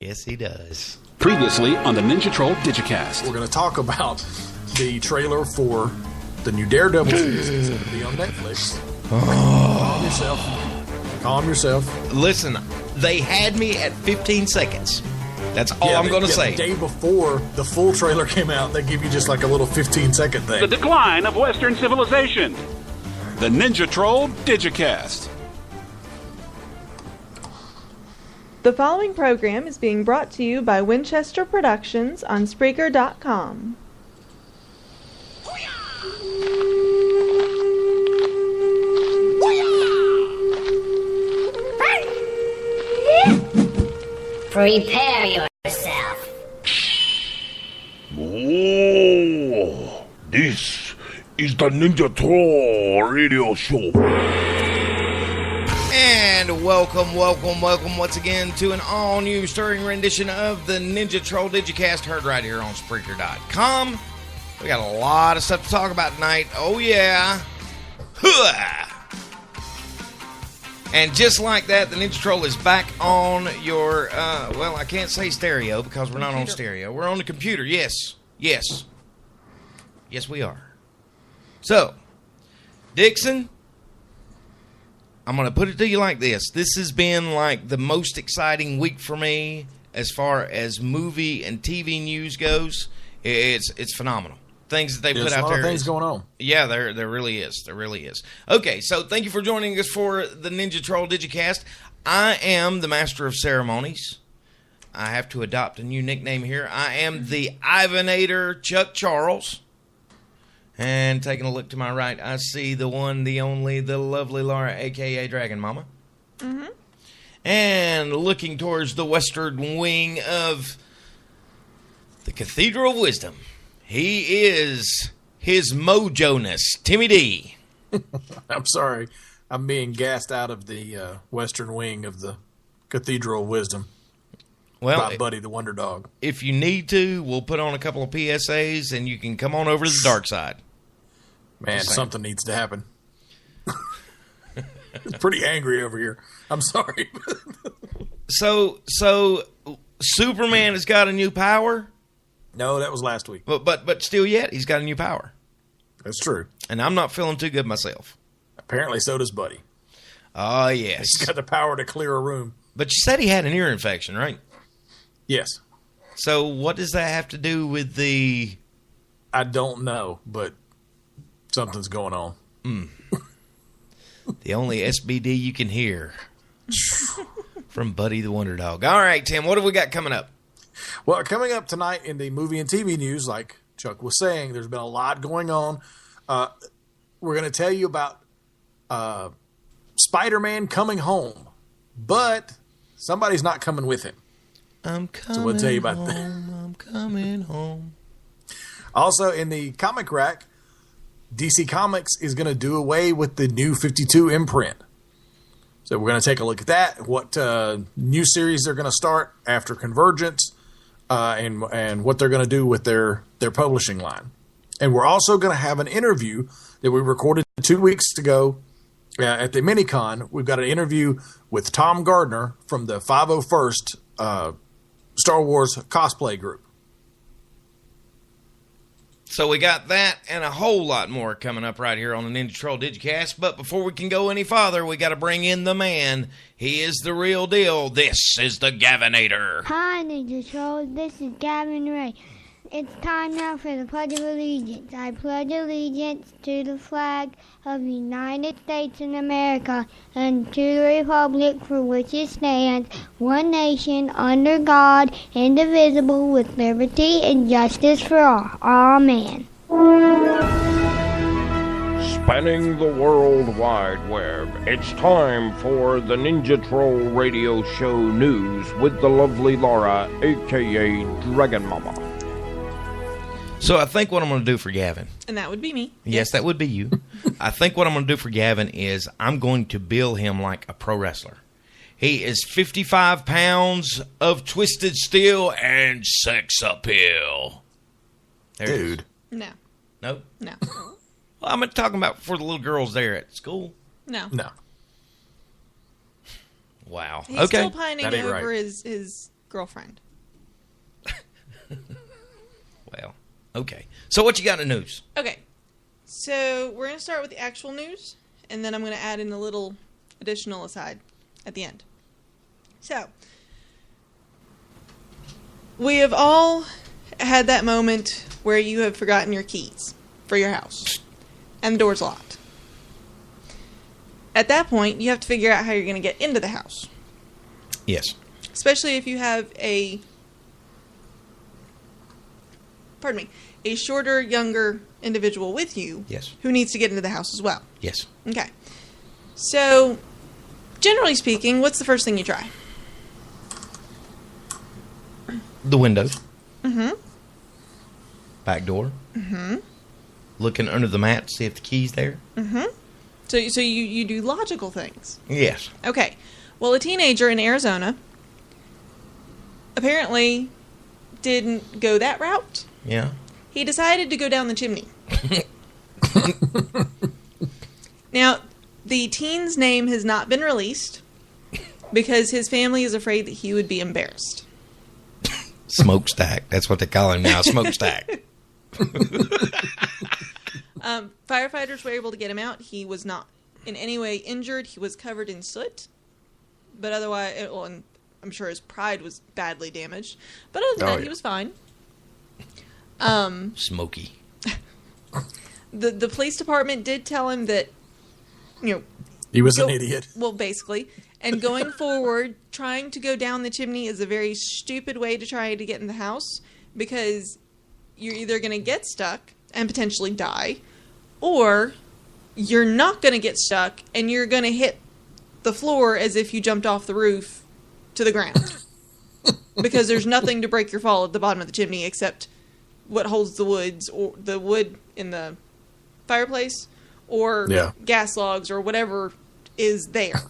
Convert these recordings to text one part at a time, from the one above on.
Yes, he does. Previously on the Ninja Troll Digicast. We're going to talk about the trailer for the new Daredevil season. It's going to be on Netflix. Calm yourself. Listen, they had me at 15 seconds. That's all I'm going to say. The day before the full trailer came out, they give you just like a little 15-second thing. The decline of Western civilization. The Ninja Troll Digicast. The following program is being brought to you by Winchester Productions on Spreaker.com. Prepare yourself. Oh, this is the Ninja Troll radio show. And welcome once again to an all-new stirring rendition of the Ninja Troll Digicast, heard right here on Spreaker.com. We got a lot of stuff to talk about tonight. Oh, yeah. And just like that, the Ninja Troll is back on your, well, I can't say stereo because we're not on stereo. We're on the computer, yes. Yes, we are. So, Dixon, I'm going to put it to you like this. This has been like the most exciting week for me as far as movie and TV news goes. It's phenomenal. Things that they put out there. There's a lot of things going on. Yeah, there really is. There really is. Okay, so thank you for joining us for the Ninja Troll Digicast. I am the master of ceremonies. I have to adopt a new nickname here. I am the Ivanator Chuck Charles. And taking a look to my right, I see the one, the only, the lovely Laura, a.k.a. Dragon Mama. Mm-hmm. And looking towards the western wing of the Cathedral of Wisdom, he is his Mojo-ness, Timmy D. I'm sorry. I'm being gassed out of the western wing of the Cathedral of Wisdom. Well, by Buddy the Wonder Dog. If you need to, we'll put on a couple of PSAs and you can come on over to the dark side. Man, something needs to happen. It's pretty angry over here. I'm sorry. So Superman has got a new power? No, that was last week. But still yet, he's got a new power. That's true. And I'm not feeling too good myself. Apparently so does Buddy. Oh, yes. He's got the power to clear a room. But you said he had an ear infection, right? Yes. So what does that have to do with the... I don't know, but something's going on. The only SBD you can hear from Buddy the Wonder Dog. All right, Tim, what have we got coming up? Well, coming up tonight in the movie and TV news, like Chuck was saying, there's been a lot going on. We're going to tell you about Spiderman coming home, but somebody's not coming with him. I'm coming so we'll tell you about home, that. I'm coming home. Also, in the comic rack, DC Comics is going to do away with the new 52 imprint. So we're going to take a look at that, what new series they're going to start after Convergence, and what they're going to do with their publishing line. And we're also going to have an interview that we recorded 2 weeks ago at the MiniCon. We've got an interview with Tom Gardner from the 501st Star Wars cosplay group. So we got that and a whole lot more coming up right here on the Ninja Troll Digicast. But before we can go any farther, we got to bring in the man. He is the real deal. This is the Gavinator. Hi, Ninja Trolls. This is Gavin Ray. It's time now for the Pledge of Allegiance. I pledge allegiance to the flag of the United States of America and to the republic for which it stands, one nation, under God, indivisible, with liberty and justice for all. Amen. Spanning the World Wide Web, it's time for the Ninja Troll Radio Show news with the lovely Laura, a.k.a. Dragon Mama. So I think what I'm going to do for Gavin. And that would be me. Yes, that would be you. I think what I'm going to do for Gavin is I'm going to bill him like a pro wrestler. He is 55 pounds of twisted steel and sex appeal. Dude. No. Nope. No. Well, I'm talking about for the little girls there at school. No. No. Wow. He's okay. still pining That ain't over right. his girlfriend. Well, okay. So what you got in the news? Okay. So we're going to start with the actual news, and then I'm going to add in a little additional aside at the end. So, we have all had that moment where you have forgotten your keys for your house, and the door's locked. At that point, you have to figure out how you're going to get into the house. Yes. Especially if you have a shorter, younger individual with you. Yes. Who needs to get into the house as well. Yes. Okay. So, generally speaking, what's the first thing you try? The windows. Mm-hmm. Back door. Mm-hmm. Looking under the mat to see if the key's there. Mm-hmm. So you do logical things. Yes. Okay. Well, a teenager in Arizona apparently didn't go that route. Yeah. He decided to go down the chimney. Now, the teen's name has not been released because his family is afraid that he would be embarrassed. Smokestack. That's what they call him now. Smokestack. Firefighters were able to get him out. He was not in any way injured. He was covered in soot. But otherwise, well, and I'm sure his pride was badly damaged. But other than that, he was fine. Smoky. The police department did tell him that, he was an idiot. Well, basically. And going forward, trying to go down the chimney is a very stupid way to try to get in the house because you're either going to get stuck and potentially die, or you're not going to get stuck and you're going to hit the floor as if you jumped off the roof to the ground. Because there's nothing to break your fall at the bottom of the chimney except what holds the wood in the fireplace or gas logs or whatever is there.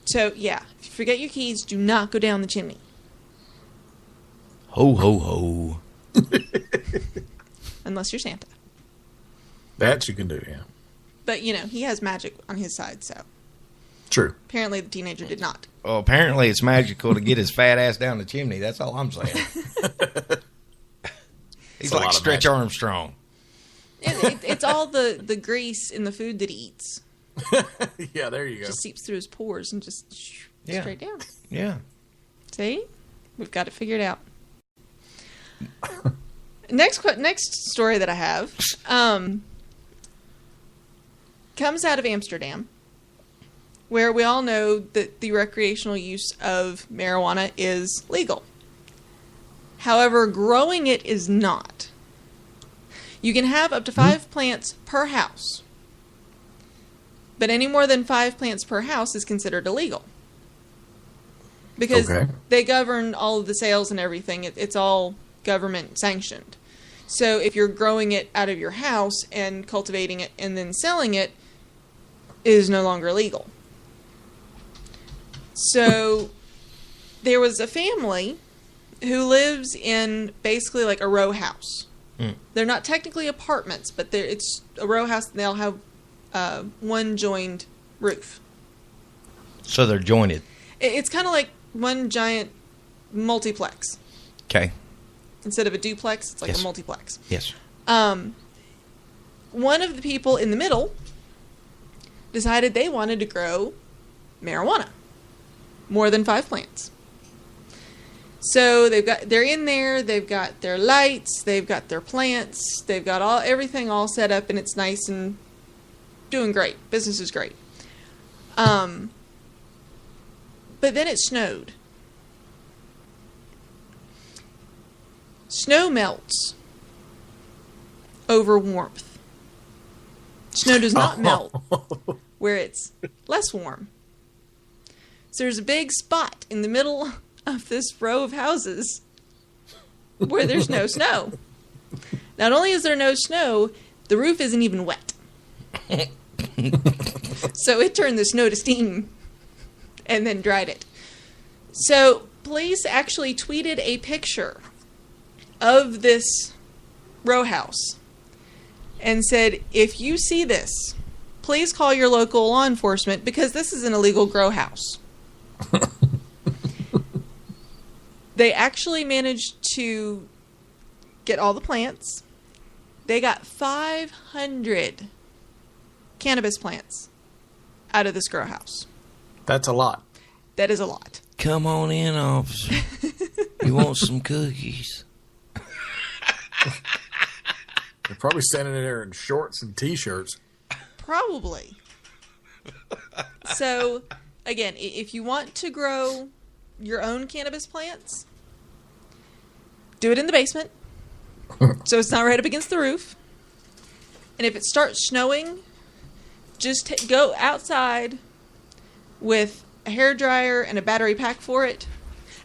So, yeah, if you forget your keys, do not go down the chimney. Ho, ho, ho. Unless you're Santa. That you can do, yeah. But, he has magic on his side, so. True. Apparently the teenager did not. Well, apparently it's magical to get his fat ass down the chimney. That's all I'm saying. He's like Stretch Armstrong. It's all the grease in the food that he eats. Yeah, there you go. Just seeps through his pores and just straight down. Yeah. See? We've got it figured out. Next story that I have comes out of Amsterdam, where we all know that the recreational use of marijuana is legal. However, growing it is not. You can have up to 5 plants per house, but any more than 5 plants per house is considered illegal. Because they govern all of the sales and everything. It's all government sanctioned. So if you're growing it out of your house and cultivating it and then selling it, it is no longer legal. So there was a family who lives in basically like a row house. They're not technically apartments, but it's a row house and they all have one joined roof. So they're jointed. It's kind of like one giant multiplex. Okay. Instead of a duplex, it's like a multiplex. Yes. One of the people in the middle decided they wanted to grow marijuana. More than 5 plants. So they're in there, they've got their lights, they've got their plants, they've got everything all set up and it's nice and doing great. Business is great. But then it snowed. Snow melts over warmth. Snow does not melt where it's less warm. So there's a big spot in the middle of this row of houses where there's no snow. Not only is there no snow, the roof isn't even wet. So it turned the snow to steam and then dried it. So police actually tweeted a picture of this row house and said, if you see this, please call your local law enforcement because this is an illegal grow house. They actually managed to get all the plants. They got 500 cannabis plants out of this grow house. That's a lot. That is a lot. Come on in, officer. You want some cookies? They're probably standing there in shorts and T-shirts. Probably. So, again, if you want to grow your own cannabis plants, do it in the basement. So it's not right up against the roof. And if it starts snowing, just go outside with a hairdryer and a battery pack for it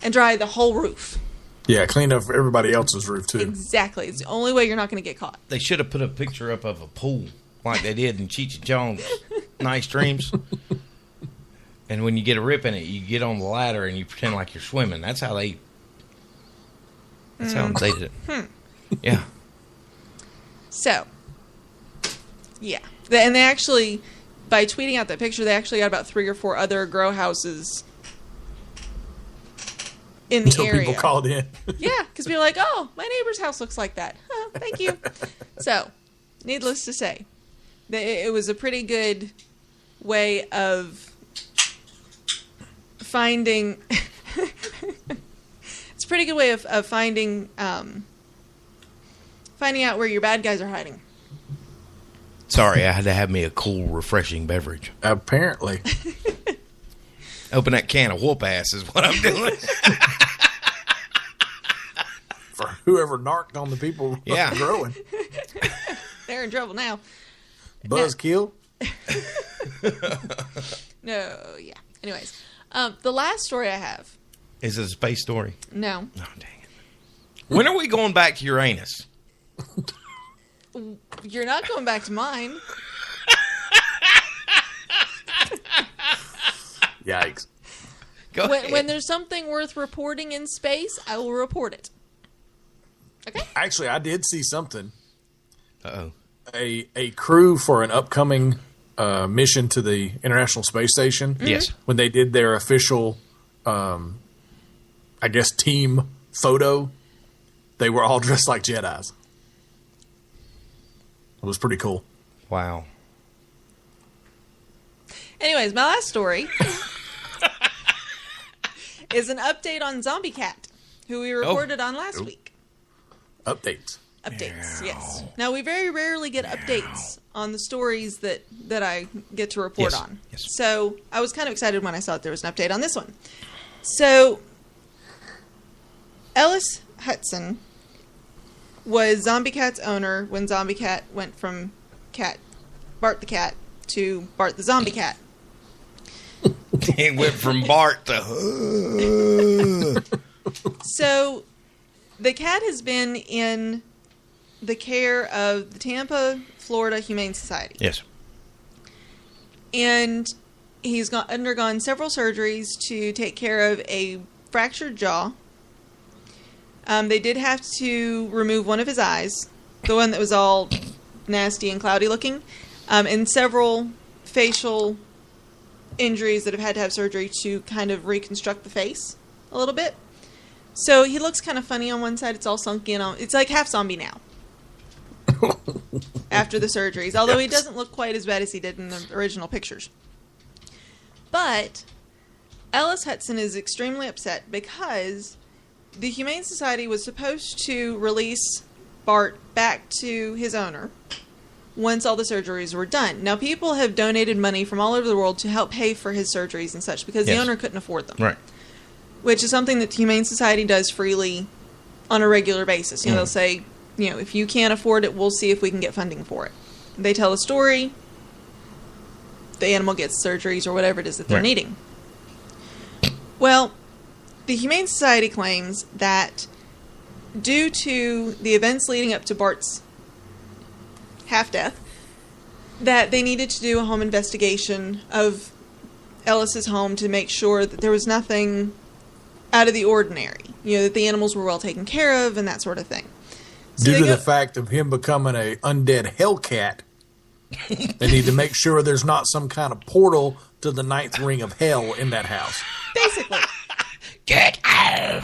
and dry the whole roof. Yeah, clean up everybody else's roof, too. Exactly. It's the only way you're not going to get caught. They should have put a picture up of a pool like they did in Cheech and Chong's Nice Dreams. And when you get a rip in it, you get on the ladder and you pretend like you're swimming. That's how they did it. Yeah. So, yeah. And they actually, by tweeting out that picture, they actually got about 3 or 4 other grow houses in the area. Until people called in. Yeah, because people are like, oh, my neighbor's house looks like that. Oh, thank you. So, needless to say, it was a pretty good way of finding... it's a pretty good way of finding out where your bad guys are hiding. Sorry, I had to have me a cool, refreshing beverage. Apparently. Open that can of whoop ass is what I'm doing. For whoever narked on the people growing. They're in trouble now. Buzzkill? No, yeah. Anyways, the last story I have. Is it a space story? No. Oh, dang it. When are we going back to Uranus? You're not going back to mine. Yikes. Go ahead. When there's something worth reporting in space, I will report it. Okay? Actually, I did see something. Uh-oh. A crew for an upcoming mission to the International Space Station. Mm-hmm. Yes. When they did their official, I guess, team photo, they were all dressed like Jedis. It was pretty cool. Wow. Anyways, my last story is an update on Zombie Cat, who we reported on last week. Updates. Updates, yes. Now, we very rarely get updates on the stories that I get to report on. Yes. So, I was kind of excited when I saw that there was an update on this one. So, Ellis Hudson was Zombie Cat's owner when Zombie Cat went from Bart the Cat to Bart the Zombie Cat. It went from Bart to... So, the cat has been in the care of the Tampa, Florida Humane Society. Yes. And he's undergone several surgeries to take care of a fractured jaw. They did have to remove one of his eyes, the one that was all nasty and cloudy looking, and several facial injuries that have had to have surgery to kind of reconstruct the face a little bit. So he looks kind of funny on one side. It's all sunk in. It's like half zombie now after the surgeries, although he doesn't look quite as bad as he did in the original pictures. But Ellis Hudson is extremely upset because the Humane Society was supposed to release Bart back to his owner once all the surgeries were done. Now, people have donated money from all over the world to help pay for his surgeries and such because the owner couldn't afford them. Right. Which is something that the Humane Society does freely on a regular basis. You know, they'll say, you know, if you can't afford it, we'll see if we can get funding for it. They tell a story, the animal gets surgeries or whatever it is that they're needing. Well, the Humane Society claims that due to the events leading up to Bart's half-death, that they needed to do a home investigation of Ellis's home to make sure that there was nothing out of the ordinary. You know, that the animals were well taken care of and that sort of thing. So Due to the fact of him becoming a undead hellcat, they need to make sure there's not some kind of portal to the ninth ring of hell in that house. Basically. Get out!